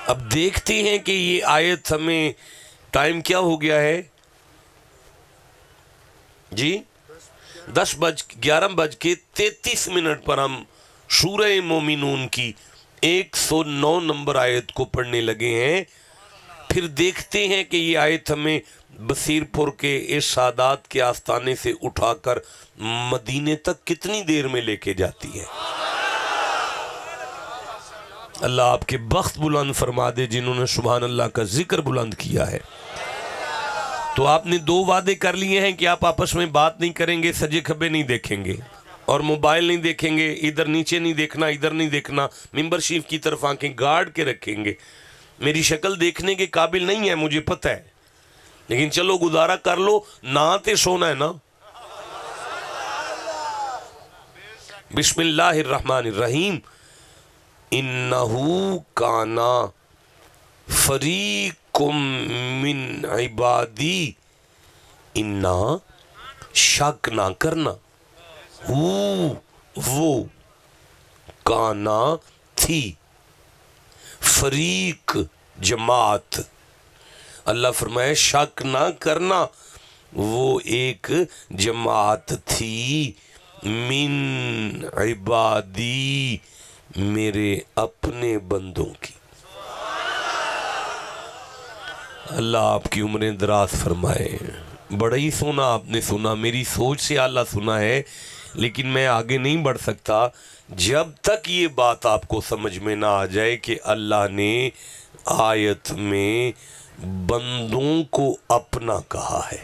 اب دیکھتے ہیں کہ یہ آیت ہمیں ٹائم کیا ہو گیا ہے جی 10:11:33 پر ہم سورہ مومنون کی 109 نمبر آیت کو پڑھنے لگے ہیں. پھر دیکھتے ہیں کہ یہ آیت ہمیں بصیر پور کے اس سادات کے آستانے سے اٹھا کر مدینے تک کتنی دیر میں لے کے جاتی ہے. اللہ آپ کے بخت بلند فرما دے جنہوں نے سبحان اللہ کا ذکر بلند کیا ہے. تو آپ نے 2 وعدے کر لیے ہیں کہ آپ آپس میں بات نہیں کریں گے، سجے کھبے نہیں دیکھیں گے اور موبائل نہیں دیکھیں گے، ادھر نیچے نہیں دیکھنا، ادھر نہیں دیکھنا، ممبر شریف کی طرف آنکھیں گاڑ کے رکھیں گے. میری شکل دیکھنے کے قابل نہیں ہے مجھے پتہ ہے، لیکن چلو گزارا کر لو، نہ سونا ہے نا. بسم اللہ الرحمن الرحیم. انہو کانا فریقم من عبادی، انا شک نہ کرنا، وہ کانا تھی، فریق جماعت. اللہ فرمائے شک نہ کرنا، وہ ایک جماعت تھی، من عبادی، میرے اپنے بندوں کی. اللہ آپ کی عمریں دراز فرمائے. بڑا ہی سونا آپ نے سنا، میری سوچ سے اعلیٰ سنا ہے، لیکن میں آگے نہیں بڑھ سکتا جب تک یہ بات آپ کو سمجھ میں نہ آ جائے کہ اللہ نے آیت میں بندوں کو اپنا کہا ہے.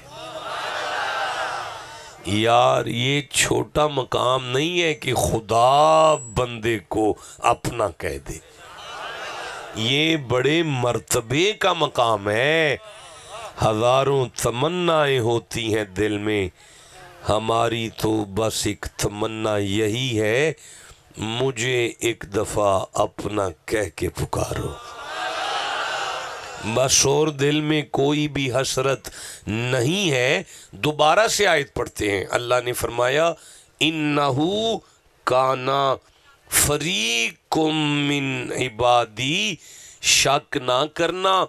یار یہ چھوٹا مقام نہیں ہے کہ خدا بندے کو اپنا کہہ دے، یہ بڑے مرتبے کا مقام ہے. ہزاروں تمنائیں ہوتی ہیں دل میں، ہماری تو بس ایک تمنا یہی ہے، مجھے ایک دفعہ اپنا کہہ کے پکارو. بس اور دل میں کوئی بھی حسرت نہیں ہے. دوبارہ سے آیت پڑھتے ہیں. اللہ نے فرمایا انہو کانا فریقم من عبادی، شک نہ کرنا،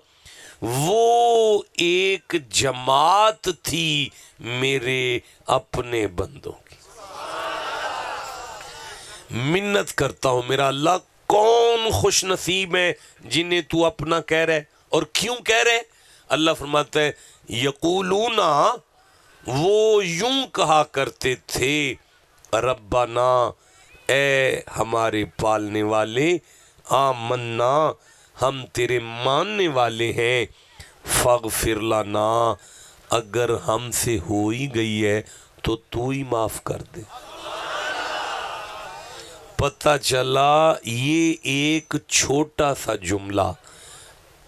وہ ایک جماعت تھی میرے اپنے بندوں کی. منت کرتا ہوں میرا اللہ، کون خوش نصیب ہے جنہیں تو اپنا کہہ رہے. اور کیوں کہہ رہے؟ اللہ فرماتا ہے یقولون، وہ یوں کہا کرتے تھے، ربنا، اے ہمارے پالنے والے، آمنا، ہم تیرے ماننے والے ہیں، فاغفر لنا، اگر ہم سے ہو ہی گئی ہے تو تو ہی معاف کر دے. پتہ چلا یہ ایک چھوٹا سا جملہ،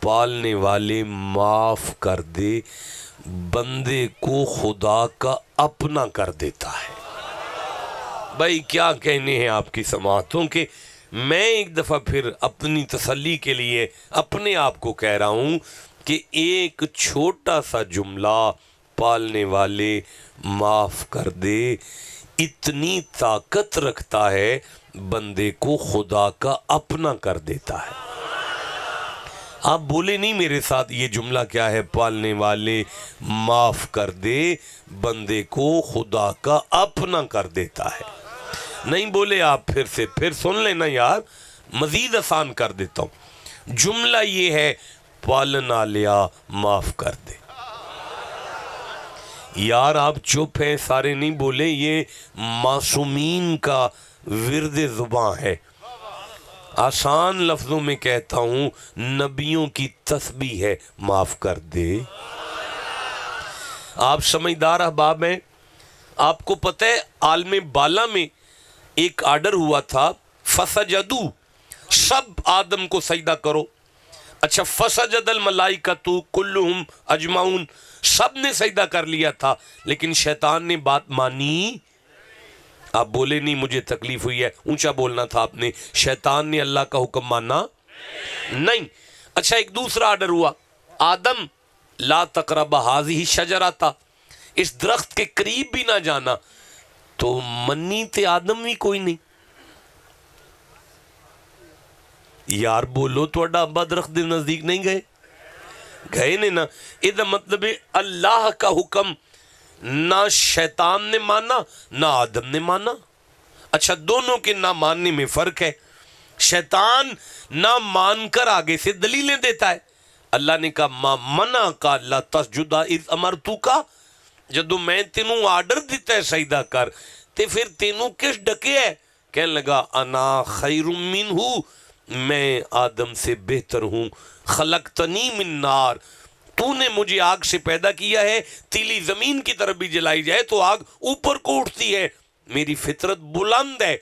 پالنے والے معاف کر دے، بندے کو خدا کا اپنا کر دیتا ہے. بھائی کیا کہنے ہیں آپ کی سماعتوں کے. میں ایک دفعہ پھر اپنی تسلی کے لیے اپنے آپ کو کہہ رہا ہوں کہ ایک چھوٹا سا جملہ، پالنے والے معاف کر دے، اتنی طاقت رکھتا ہے، بندے کو خدا کا اپنا کر دیتا ہے. آپ بولے نہیں میرے ساتھ یہ جملہ کیا ہے؟ پالنے والے معاف کر دے، بندے کو خدا کا اپنا کر دیتا ہے. نہیں بولے آپ پھر سے، پھر سن لینا یار، مزید آسان کر دیتا ہوں. جملہ یہ ہے پالنا لیا معاف کر دے. یار آپ چپ ہیں، سارے نہیں بولے، یہ معصومین کا ورد زباں ہے. آسان لفظوں میں کہتا ہوں، نبیوں کی تسبیح ہے معاف کر دے. آپ سمجھدار احباب ہیں. آپ کو پتہ ہے عالم بالا میں ایک آرڈر ہوا تھا، فسجدو، سب آدم کو سجدہ کرو. اچھا، فسجد الملائکۃ کلہم اجمعون، سب نے سجدہ کر لیا تھا، لیکن شیطان نے بات مانی. آپ بولے نہیں مجھے تکلیف ہوئی ہے، اونچا بولنا تھا آپ نے. شیطان نے اللہ کا حکم مانا نہیں. اچھا ایک دوسرا آرڈر ہوا، آدم لا تقرب ہذہ الشجرۃ، اس درخت کے قریب بھی نہ جانا. تو منی تے آدم بھی کوئی نہیں. یار بولو تھوڑا ابا درخت دے نزدیک نہیں گئے؟ گئے نے نا. یہ مطلب ہے اللہ کا حکم نہ شیطان نے مانا نہ آدم نے مانا. اچھا دونوں کے نہ ماننے میں فرق ہے. شیطان نہ مان کر آگے سے دلیلیں دیتا ہے. اللہ نے کہا ما منع کا اللہ تسجدہ اذ امرتوکا، جدو میں تینوں آرڈر دیتا ہے سجدہ کر تے پھر تینوں کس ڈکے ہے؟ کہنے لگا انا خیر منہ، میں آدم سے بہتر ہوں. خلقتنی من نار، تو نے مجھے آگ سے پیدا کیا ہے. تیلی زمین کی طرف بھی جلائی جائے تو آگ اوپر کو اٹھتی ہے. میری فطرت بلند ہے.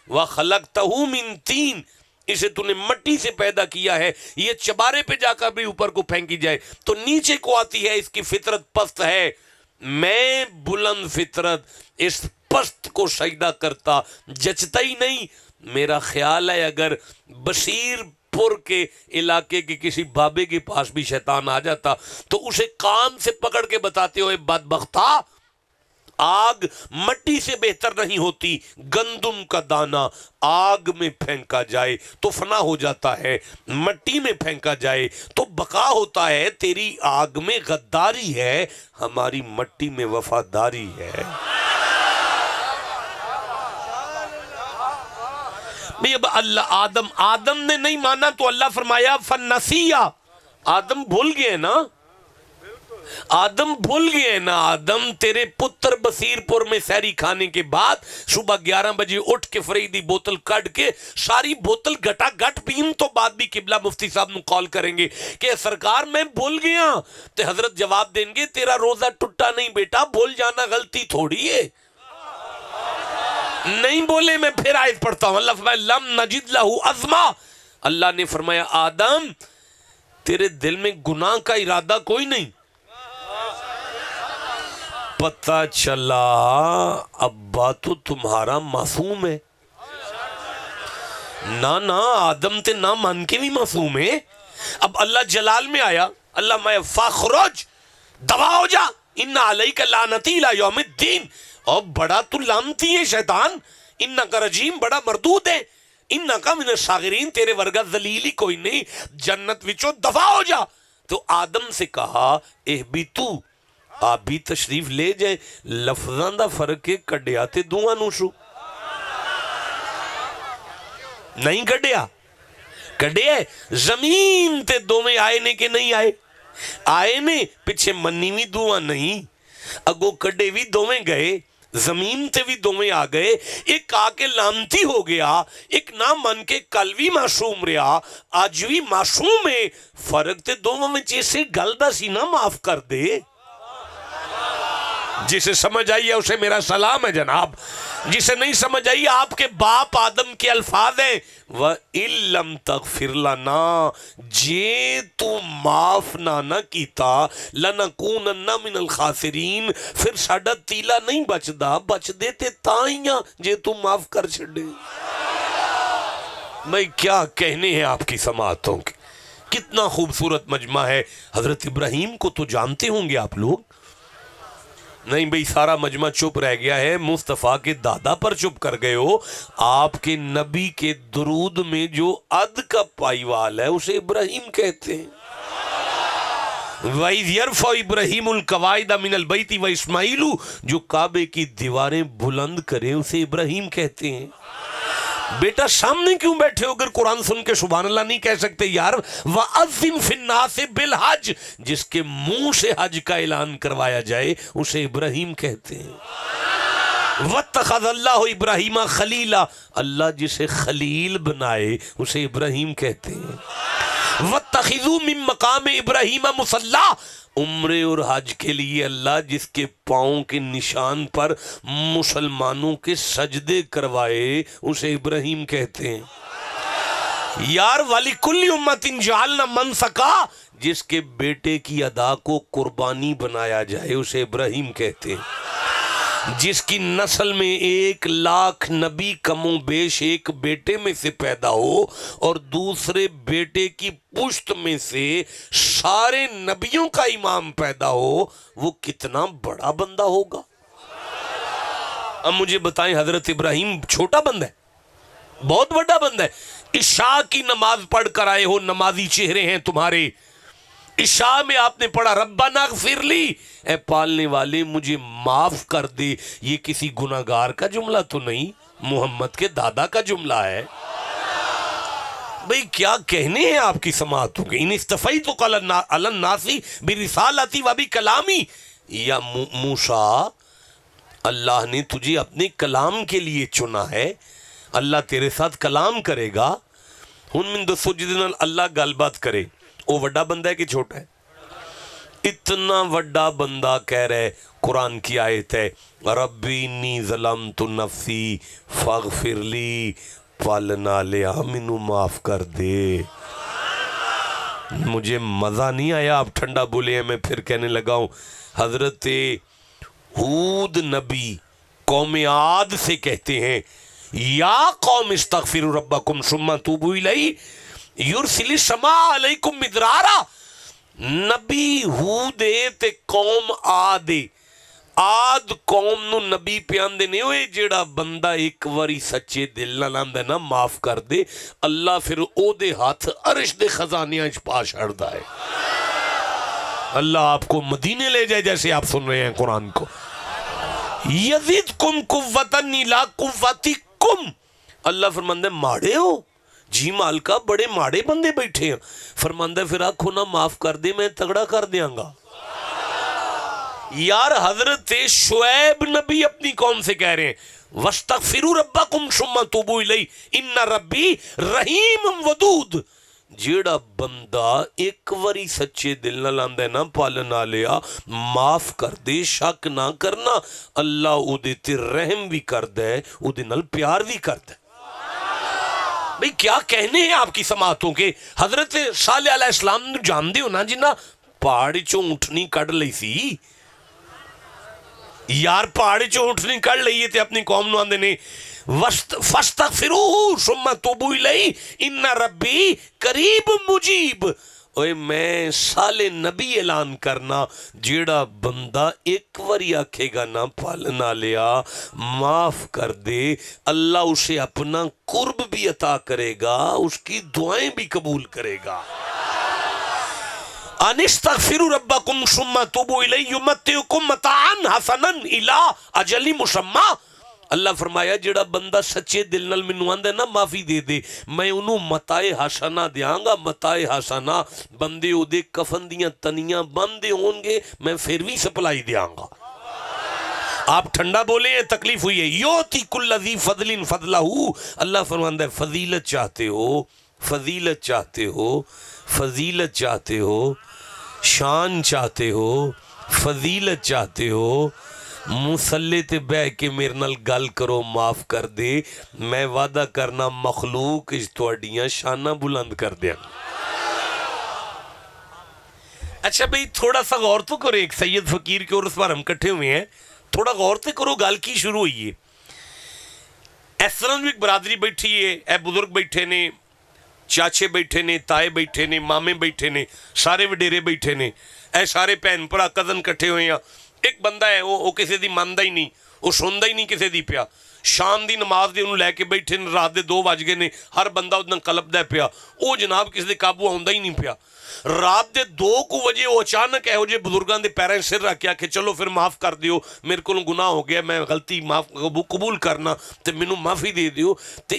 وَخَلَقْتَهُ مِن طِينٍ، اسے تو نے مٹی سے پیدا کیا ہے. یہ چبارے پہ جا کر بھی اوپر کو پھینکی جائے تو نیچے کو آتی ہے. اس کی فطرت پست ہے. میں بلند فطرت اس پست کو سجدہ کرتا جچتا ہی نہیں. میرا خیال ہے اگر بصیر پور کے علاقے کے کسی بابے کے پاس بھی شیطان آ جاتا تو اسے کان سے پکڑ کے بتاتے ہوئے بدبختہ، آگ مٹی سے بہتر نہیں ہوتی. گندم کا دانہ آگ میں پھینکا جائے تو فنا ہو جاتا ہے، مٹی میں پھینکا جائے تو بقا ہوتا ہے. تیری آگ میں غداری ہے، ہماری مٹی میں وفاداری ہے. اب اللہ آدم نے نہیں مانا تو اللہ فرمایا فنسیہ، آدم بھول گئے نا. آدم بھول گئے نا. آدم تیرے پتر بصیر پور میں سحری کھانے کے بعد صبح 11 بجے اٹھ کے فریدی بوتل کٹ کے ساری بوتل گٹا گٹ پین تو بعد بھی قبلہ مفتی صاحب نو کال کریں گے کہ سرکار میں بھول گیا. تے حضرت جواب دیں گے تیرا روزہ ٹوٹا نہیں بیٹا، بھول جانا غلطی تھوڑی ہے. نہیں بولے میں پھر آیت پڑھتا ہوں. اللہ فرمایا لم نجد لہو عزما، اللہ نے فرمایا آدم تیرے دل میں گناہ کا ارادہ کوئی نہیں. پتہ چلا ابا تو تمہارا معصوم ہے. نہ آدم تے نہ مان کے بھی معصوم ہے. اب اللہ جلال میں آیا، اللہ میں فخرج، دبا ہو جا، ان علیک لعنتی الی یوم الدین. اور بڑا تو لعنتی ہے شیطان، ان کا رجیم بڑا مردود ہے، ان کا من الصاغرین، تیرے ورگا ذلیلی کوئی نہیں، جنت وچوں دفع ہو جا. تو آدم سے کہا اہبتو، آپ بھی تشریف لے جائیں. لفظاں دا فرق ہے، کڈیا تے دوواں نو سو نہیں کڈیا، کڈیا زمین تے دوویں آئے نے کہ نہیں آئے؟ آئے نے. پیچھے منی بھی دوواں نہیں، اگو کڈے بھی دوویں گئے، زمین تے بھی دوویں آ گئے. ایک آ کے لانتی ہو گیا، ایک نہ من کے کل بھی معصوم رہا، آج بھی معصوم ہے. فرق تے دوواں میں چیسے گل دا سی نہ معاف کر دے. جسے سمجھ آئی ہے اسے میرا سلام ہے جناب، جسے نہیں سمجھ آئی آپ کے باپ آدم کے الفاظ ہیں وَإِن لَمْ تَغْفِرْ لَنَا، جے تو معاف نہ کیتا لَنَكُونَنَّ مِنَ الْخَاسِرِينَ، پھر ساڈا تیلا نہیں بچدا، بچ دیتے تائیاں جے تو معاف کر چھڑے. میں کیا کہنے ہیں آپ کی سماعتوں کے. کتنا خوبصورت مجمع ہے. حضرت ابراہیم کو تو جانتے ہوں گے آپ لوگ. نہیں بھئی سارا مجمع چپ رہ گیا ہے، مصطفیٰ کے دادا پر چپ کر گئے ہو. آپ کے نبی کے درود میں جو عد کا پائیوال ہے اسے ابراہیم کہتے ہیں. وَإِذْ يَرْفَعُ إِبْرَاهِيمُ الْقَوَاعِدَ مِنَ الْبَيْتِ وَإِسْمَاعِيلُ، جو کعبے کی دیواریں بلند کرے اسے ابراہیم کہتے ہیں. بیٹا سامنے کیوں بیٹھے ہو اگر قرآن سن کے سبحان اللہ نہیں کہہ سکتے یار؟ وَأَذِّن فِي النَّاسِ بِالْحَجِّ، جس کے منہ سے حج کا اعلان کروایا جائے اسے ابراہیم کہتے ہیں. وَاتَّخَذَ اللَّهُ إِبْرَاهِيمَ خَلِيلًا، اللہ جسے خلیل بنائے اسے ابراہیم کہتے ہیں. وَاتَّخِذُوا مِن مَقَامِ إِبْرَاهِيمَ مُصَلًّى، عمرے اور حج کے لیے اللہ جس کے پاؤں کے نشان پر مسلمانوں کے سجدے کروائے اسے ابراہیم کہتے ہیں. یار وَلِكُلِّ أُمَّةٍ جَعَلْنَا مَنْسَكًا، جس کے بیٹے کی ادا کو قربانی بنایا جائے اسے ابراہیم کہتے ہیں. جس کی نسل میں 1,00,000 نبی کم و بیش ایک بیٹے میں سے پیدا ہو اور دوسرے بیٹے کی پشت میں سے سارے نبیوں کا امام پیدا ہو، وہ کتنا بڑا بندہ ہوگا. اب مجھے بتائیں حضرت ابراہیم چھوٹا بندہ ہے؟ بہت بڑا بندہ ہے. عشاء کی نماز پڑھ کر آئے ہو, نمازی چہرے ہیں تمہارے. عشاء میں آپ نے پڑھا ربنا اغفر لی, اے پالنے والے مجھے معاف کر دے. یہ کسی گناہگار کا جملہ تو نہیں, محمد کے دادا کا جملہ ہے. بھئی کیا کہنے ہیں آپ کی سماعتوں کے. ان استفیتک علی الناس برسالتی و بکلامی, یا موسیٰ اللہ نے تجھے اپنے کلام کے لیے چنا ہے, اللہ تیرے ساتھ کلام کرے گا. ہن من دسو جس نال اللہ گل بات کرے وہ وڈا بندہ ہے کہ چھوٹا ہے؟ اتنا وڈا بندہ کہہ رہے, قرآن کی آیت ہے ربی انی ظلمت نفسی فاغفر لی, پالنا لیا منو معاف کر دے. مجھے مزہ نہیں آیا, آپ ٹھنڈا بولے ہیں, میں پھر کہنے لگا ہوں. حضرت ہود نبی قوم عاد سے کہتے ہیں یا قوم استغفروا ربکم ثم توبوا الیہ یرسل السماء علیکم مدرارا. نبی ہود تے قوم عاد, آد قوم نو نبی پیاندے نہیں ہوئے جیڑا بندہ ایک واری سچے دل نال آندا نا معاف کر دے, اللہ پھر او دے ہاتھ عرش دے خزانیاں چ پا چھڑدا ہے. اللہ آپ کو مدینے لے جائے جیسے آپ سن رہے ہیں قرآن کو. یزدکم قوتا الی قوتکم, اللہ فرماندہ ماڑے ہو جی مالکا, بڑے ماڑے بندے بیٹھے ہیں. فرماندہ پھر آنکھوں نہ معاف کر دے میں تگڑا کر دیاں گا. یار حضرت شعیب نبی اپنی قوم سے کہہ رہے ہیں وَاسْتَغْفِرُوا رَبَّكُمْ ثُمَّ تُوبُوا إِلَيْهِ إِنَّ رَبِّي رَحِيمٌ وَدُودٌ. جیڑا بندہ ایک واری سچے دل نہ لاندہ ہے نا پالنا لیا معاف کر دے, شک نہ کرنا, اللہ او دے تے رحم بھی کر دے, او دے نال پیار بھی کر دے. بھئی کیا کہنے ہیں آپ کی سماعتوں کے. حضرت صالح علیہ السلام جان دے ہو نا جنہ پہاڑی چوں اٹھنی کڑ لئی سی, یار پہاڑی چوں اٹھنی کڑ لئیے تے اپنی قوم نو آندے نے فَاسْتَغْفِرُوهُ ثُمَّ تُوبُوا إِلَيْهِ إِنَّ رَبِّي قَرِيبٌ مُجِيبٌ. اوے میں صالح نبی اعلان کرنا, جیڑا بندہ ایک واری آکھے گا نا پالنا لیا معاف کر دے, اللہ اسے اپنا قرب بھی عطا کرے گا, اس کی دعائیں بھی قبول کرے گا. ان استغفروا ربکم ثم توبوا الیہ یمتعکم متاعا حسنا الی اجل مسمی. اللہ فرمایا جڑا بندہ سچے دل نال مینوں آندا ہے نا معافی دے دے, میں انہوں متائے حسنا دیاں گا. متائے حسنا بندے او دے کفن دیاں تنیاں بندے ہون گے, میں پھر بھی سپلائی دیاں گا. آپ ٹھنڈا بولے ہیں, تکلیف ہوئی ہے. یوتی کل ذی فضل فضلہ, اللہ فرماندا ہے فضیلت چاہتے ہو, فضیلت چاہتے ہو, فضیلت چاہتے ہو, شان چاہتے ہو, فضیلت چاہتے ہو, مسلے تے بہ کے میرے نال گل کرو معاف کر دے, میں وعدہ کرنا مخلوق اس تواڈیاں شاناں بلند کر دیاں. اچھا بھئی تھوڑا سا غور تو کرو, ایک سید فقیر کے عرس پر ہم کٹھے ہوئے ہیں, تھوڑا غور تو کرو گل کی شروع ہوئی ہے. اس طرح بھی ایک برادری بیٹھی ہے, اے بزرگ بیٹھے نے, چاچے بیٹھے نے, تائے بیٹھے نے, مامے بیٹھے نے, سارے وڈیرے بیٹھے نے, اے سارے بہن بھرا کزن کٹھے ہوئے ہیں. ایک بندہ ہے وہ کسی دی ماندا ہی نہیں, وہ سندا ہی نہیں کسی دی پیا. شام دی نماز دے انہوں لے کے بیٹھے نے, رات دے 2 بج گئے نے, ہر بندہ ادھر کلپ دے پیا, وہ جناب کسی دے قابو آندا ہی نہیں پیا. رات دے 2 بجے وہ اچانک ہے جے بزرگاں دے پیراں سر رکھ کے کہ چلو پھر معاف کر دیو, میرے کو گناہ ہو گیا, میں غلطی معاف قبول کرنا تے مینوں معافی دے دیو. تے